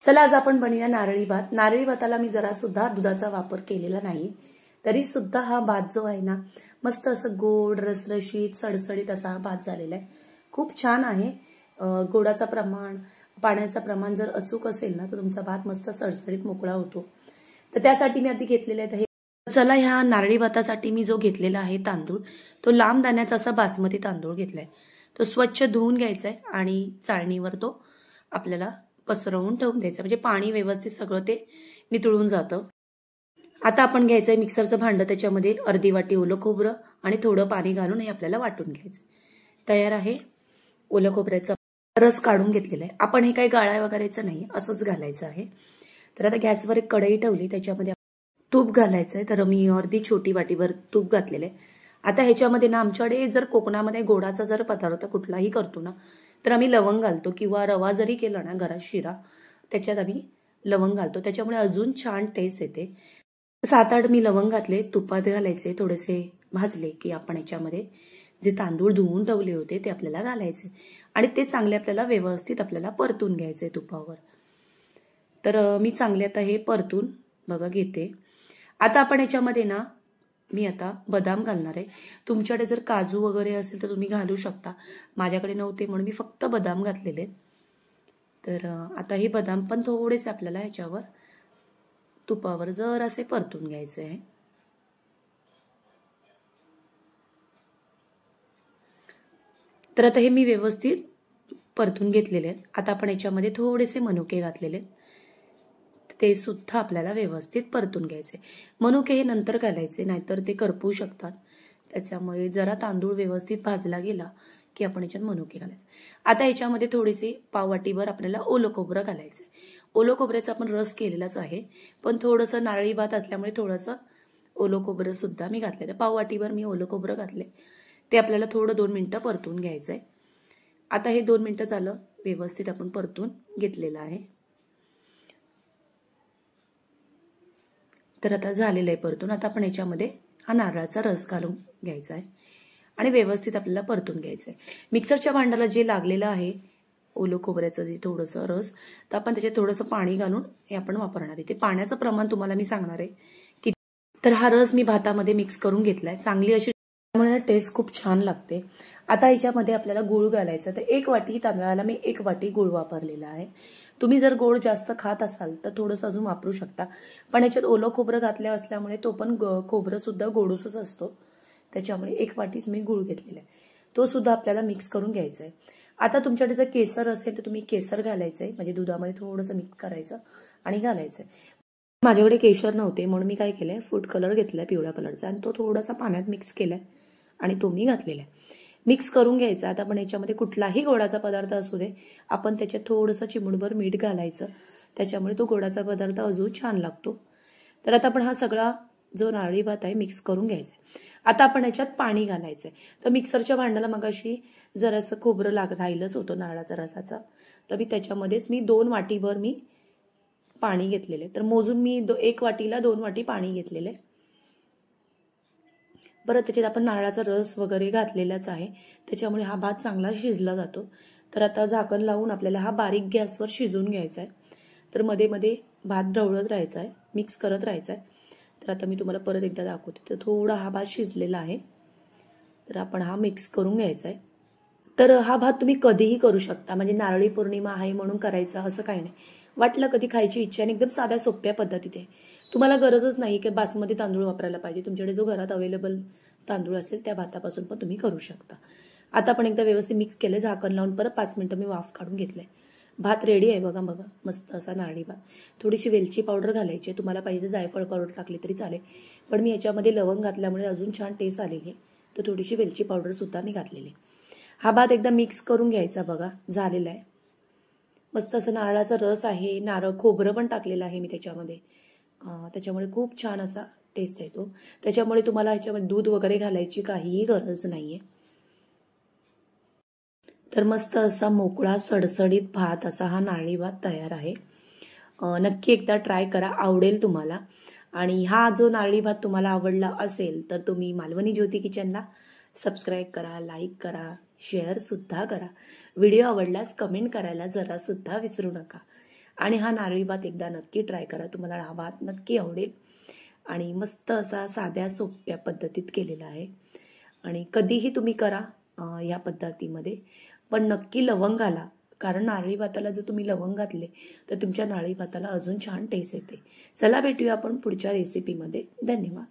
चला आज आपण बनवूया नारळी भात। नारळी भाताला मी जरा सुद्धा दुधाचा वापर केलेला नाही, तरी सुद्धा हा भात जो आहे ना मस्त असं गोड रसरशीत सडसडीत असा हा भात झालेला आहे। खूप छान आहे। गोडाचा प्रमाण पाण्याचा प्रमाण जर अचूक असेल ना तर तुमचा भात मस्त सडसडीत मोकळा होतो। तर त्यासाठी मी आधी घेतलेले आहे। चला ह्या नारळी भातासाठी मी जो घेतलेला आहे तांदूळ तो लांब दाण्याचा असा बासमती तांदूळ घेतलाय। तो स्वच्छ धुवून घ्यायचा आहे आणि चाळणीवर तो आपल्याला पसरवून ठेवून द्यायचं, म्हणजे पाणी व्यवस्थित सगळं ते नितळून जातं। आता आपण घ्यायचंय मिक्सरचं भांडं, त्याच्यामध्ये अर्धी वाटी ओलं खोबरं आणि थोडं पाणी घालून हे आपल्याला वाटून घ्यायचं। तयार आहे ओलं खोबऱ्याचा रस काढून घेतलेला आहे। आपण हे काही गाळा वगैरेचं नाही, असंच घालायचं आहे। तर आता गॅसवर एक कढई ठेवली, त्याच्यामध्ये तूप घालायचंय। तर मी अर्धी छोटी वाटीभर तूप घातलेलं आहे। आता ह्याच्यामध्ये ना आमच्याकडे जर कोकणामध्ये गोडाचा जर पदार्थ कुठलाही करतो ना तर आम्ही लवंग घालतो, किंवा रवा जरी केला ना घरात शिरा त्याच्यात आम्ही लवंग घालतो, त्याच्यामुळे अजून छान टेस्ट येते। 7-8 मी लवंग घातले, तुपात घालायचे, थोडेसे भाजले की आपण याच्यामध्ये जे तांदूळ धुवून ठेवले होते ते आपल्याला घालायचे आणि ते चांगले आपल्याला व्यवस्थित आपल्याला परतून घ्यायचे तुपावर। तर मी चांगले आता हे परतून बघा घेते। आता आपण याच्यामध्ये ना मी आता बदाम घालणार आहे। तुमच्याकडे जर काजू वगैरे असेल तर तुम्ही घालू शकता, माझ्याकडे नव्हते म्हणून मी फक्त बदाम घातलेले। तर आता हे बदाम पण थोडेसे आपल्याला ह्याच्यावर तुपावर जर असे परतून घ्यायचे आहे। तर आता हे मी व्यवस्थित परतून घेतलेले आहेत। आता आपण याच्यामध्ये थोडेसे मनुके घातलेले, ते सुद्धा आपल्याला व्यवस्थित परतून घ्यायचे। मनुके हे नंतर घालायचे, नाहीतर ते करपू शकतात, त्याच्यामुळे जरा तांदूळ व्यवस्थित भाजला गेला की आपण याच्यात मनुके घालायचे। आता याच्यामध्ये थोडीशी पाववाटीभर आपल्याला ओलं खोबरं घालायचंय। ओलं खोबऱ्याचा आपण रस केलेलाच आहे, पण थोडंसं नारळी भात असल्यामुळे थोडंसं ओलं खोबरं सुद्धा मी घातलंय। पाववाटीभर मी ओलं खोबरं घातले, ते आपल्याला थोडं 2 मिनिटं परतून घ्यायचंय। आता हे 2 मिनिटं झालं, व्यवस्थित आपण परतून घेतलेलं आहे। तर आता झालेलं आहे परतून। आता आपण याच्यामध्ये हा नारळाचा रस घालून घ्यायचा आहे आणि व्यवस्थित आपल्याला परतून घ्यायचं आहे। मिक्सरच्या भांड्याला जे लागलेलं आहे ओलं खोबऱ्याचं जे थोडंसं रस, तर आपण त्याच्यात थोडंसं पाणी घालून हे आपण वापरणार आहे। ते पाण्याचं प्रमाण तुम्हाला मी सांगणार आहे की। तर हा रस मी भातामध्ये मिक्स करून घेतलाय, चांगली अशी, त्यामुळे टेस्ट खूप छान लागते। आता याच्यामध्ये आपल्याला गूळ घालायचा, तर 1 वाटी तांदळाला मी 1 वाटी गूळ वापरलेला आहे। तुम्ही जर गोड जास्त खात असाल तर थोडंसं अजून वापरू शकता, पण याच्यात ओलं खोबरं घातलं असल्यामुळे तो पण खोबरं सुद्धा गोडूसच असतो, त्याच्यामुळे 1 वाटीच मी गूळ घेतलेला आहे। तो सुद्धा आपल्याला मिक्स करून घ्यायचा आहे। आता तुमच्याकडे जर केसर असेल तर तुम्ही केसर घालायचंय, म्हणजे दुधामध्ये थोडंसं मिक्स करायचं आणि घालायचंय। माझ्याकडे केशर नव्हते म्हणून मी काय केलंय, फूड कलर घेतलाय पिवळ्या कलरचा आणि तो थोडासा पाण्यात मिक्स केलाय आणि तो मी घातलेला आहे। मिक्स करून घ्यायचा। आता आपण याच्यामध्ये कुठलाही गोडाचा पदार्थ असू दे, आपण त्याच्यात थोडंसं चिमूटभर मीठ घालायचं, त्याच्यामुळे तो गोडाचा पदार्थ अजून छान लागतो। तर आता आपण हा सगळा जो नारळी भात आहे मिक्स करून घ्यायचा आहे। आता आपण याच्यात पाणी घालायचंय। तर मिक्सरच्या भांड्याला मगाशी जरासं खोबरं राहिलंच होतं नारळाचा रसाचा, तर मी त्याच्यामध्येच 2 वाटीभर मी पाणी घेतलेले। तर मोजून मी 1 वाटीला 2 वाटी पाणी घेतलेले। परत त्याच्यात आपण नारळाचा रस वगैरे घातलेलाच आहे, त्याच्यामुळे हा भात चांगला शिजला जातो। तर आता झाकण लावून आपल्याला हा बारीक गॅसवर शिजून घ्यायचा आहे। तर मध्ये मध्ये भात ढवळत राहायचा आहे, मिक्स करत राहायचा आहे। तर आता मी तुम्हाला परत एकदा दाखवते। तर थोडा हा भात शिजलेला आहे, तर आपण हा मिक्स करून घ्यायचा आहे। तर हा भात तुम्ही कधीही करू शकता, म्हणजे नारळी पौर्णिमा आहे म्हणून करायचा असं काही नाही। वाटलं कधी खायची इच्छा आणि एकदम साध्या सोप्या पद्धतीत आहे। तुम्हाला गरजच नाही की बासमती तांदूळ वापरायला पाहिजे, तुमच्याकडे जो घरात अवेलेबल तांदूळ असेल त्या भातापासून पण तुम्ही करू शकता। आता आपण एकदा व्यवस्थित मिक्स केलं, झाकण लावून परत 5 मिनिटं मी वाफ काढून घेतलंय। भात रेडी आहे बघा बघा, मस्त असा नारळी भात। थोडीशी वेलची पावडर घालायची, तुम्हाला पाहिजे जायफळ पावडर टाकली तरी चालेल, पण मी याच्यामध्ये लवंग घातल्यामुळे अजून छान टेस्ट आलेली आहे, तर थोडीशी वेलची पावडर सुद्धा मी घातलेली। हा भात एकदा मिक्स करून घ्यायचा बघा, झालेला आहे। मस्त असं नारळाचा रस आहे, नारळ खोबरं पण टाकलेलं आहे मी त्याच्यामध्ये, त्याच्यामुळे खूप छान असा टेस्ट येतो। त्याच्यामुळे तुम्हाला ह्याच्यामध्ये दूध वगैरे घालायची काहीही गरज नाहीये। तर मस्त असा मोकळा सडसडीत भात असा हा नारळी भात तयार आहे। नक्की एकदा ट्राय करा, आवडेल तुम्हाला। आणि हा जो नारळी भात तुम्हाला आवडला असेल तर तुम्ही मालवणी ज्योती किचनला सबस्क्राईब करा, लाईक करा, शेअर सुद्धा करा। व्हिडिओ आवडल्यास कमेंट करायला जरा सुद्धा विसरू नका। आणि हा नारळी भात एकदा नक्की ट्राय करा, तुम्हाला हा भात नक्की आवडेल. आणि मस्त असा साध्या सोप्या पद्धतीत केलेला आहे आणि कधीही तुम्ही करा या पद्धतीमध्ये, पण नक्की लवंग घाला, कारण नारळी भाताला जर तुम्ही लवंग घातले तर तुमच्या नारळी भाताला अजून छान टेस्ट येते. चला भेटूया आपण पुढच्या रेसिपीमध्ये. धन्यवाद.